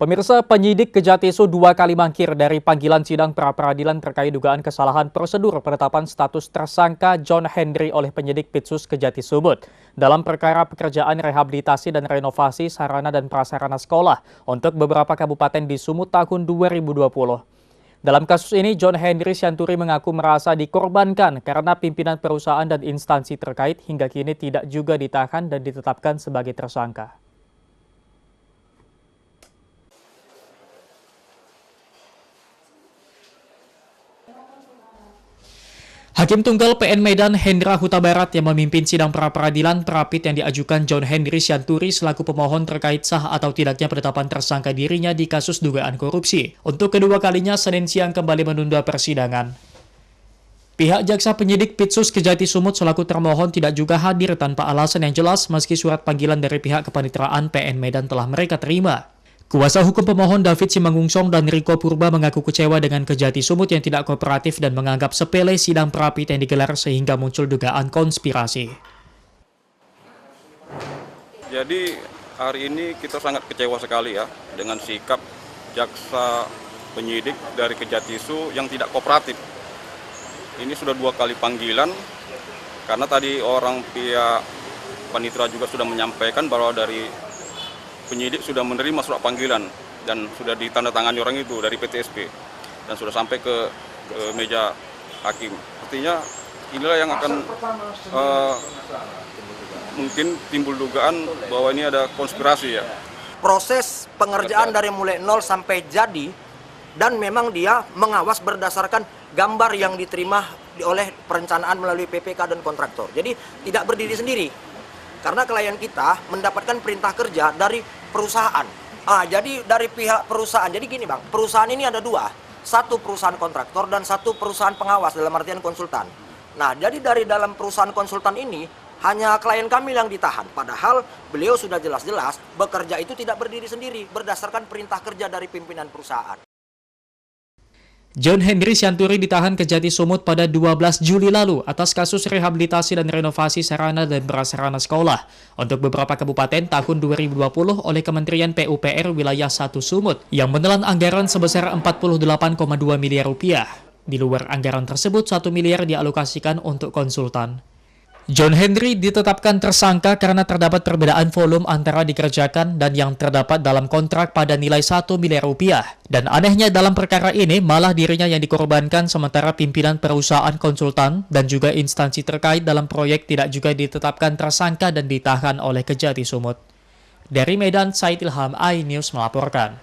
Pemirsa, penyidik Kejatisu 2 kali mangkir dari panggilan sidang pra-peradilan terkait dugaan kesalahan prosedur penetapan status tersangka John Henry oleh penyidik Pitsus Kejati Sumut dalam perkara pekerjaan rehabilitasi dan renovasi sarana dan prasarana sekolah untuk beberapa kabupaten di Sumut tahun 2020. Dalam kasus ini, John Henry Sianturi mengaku merasa dikorbankan karena pimpinan perusahaan dan instansi terkait hingga kini tidak juga ditahan dan ditetapkan sebagai tersangka. Hakim Tunggal PN Medan Hendra Huta Barat yang memimpin sidang pra-peradilan terapit yang diajukan John Henry Sianturi selaku pemohon terkait sah atau tidaknya penetapan tersangka dirinya di kasus dugaan korupsi. Untuk kedua kalinya, Senin siang kembali menunda persidangan. Pihak jaksa penyidik Pitsus Kejati Sumut selaku termohon tidak juga hadir tanpa alasan yang jelas meski surat panggilan dari pihak kepanitraan PN Medan telah mereka terima. Kuasa hukum pemohon David Simangungsong dan Riko Purba mengaku kecewa dengan Kejati Sumut yang tidak kooperatif dan menganggap sepele sidang perapit yang digelar sehingga muncul dugaan konspirasi. Jadi hari ini kita sangat kecewa sekali ya dengan sikap jaksa penyidik dari Kejatisu yang tidak kooperatif. Ini sudah 2 kali panggilan karena tadi orang pihak panitera juga sudah menyampaikan bahwa dari penyidik sudah menerima surat panggilan dan sudah ditandatangani orang itu dari PTSP dan sudah sampai ke meja hakim. Artinya inilah yang akan mungkin timbul dugaan bahwa ini ada konspirasi ya. Proses pengerjaan dari mulai nol sampai jadi dan memang dia mengawas berdasarkan gambar yang diterima oleh perencanaan melalui PPK dan kontraktor. Jadi tidak berdiri sendiri. Karena klien kita mendapatkan perintah kerja dari perusahaan. Jadi dari pihak perusahaan. Jadi gini Bang, perusahaan ini ada 2. Satu perusahaan kontraktor dan satu perusahaan pengawas dalam artian konsultan. Nah, jadi dari dalam perusahaan konsultan ini hanya klien kami yang ditahan. Padahal beliau sudah jelas-jelas bekerja itu tidak berdiri sendiri berdasarkan perintah kerja dari pimpinan perusahaan. John Henry Sianturi ditahan Kejati Sumut pada 12 Juli lalu atas kasus rehabilitasi dan renovasi sarana dan prasarana sekolah untuk beberapa kabupaten tahun 2020 oleh Kementerian PUPR Wilayah 1 Sumut yang menelan anggaran sebesar 48,2 miliar rupiah. Di luar anggaran tersebut, 1 miliar dialokasikan untuk konsultan. John Henry ditetapkan tersangka karena terdapat perbedaan volume antara dikerjakan dan yang terdapat dalam kontrak pada nilai 1 miliar rupiah. Dan anehnya dalam perkara ini malah dirinya yang dikorbankan sementara pimpinan perusahaan konsultan dan juga instansi terkait dalam proyek tidak juga ditetapkan tersangka dan ditahan oleh Kejati Sumut. Dari Medan, Said Ilham, iNews melaporkan.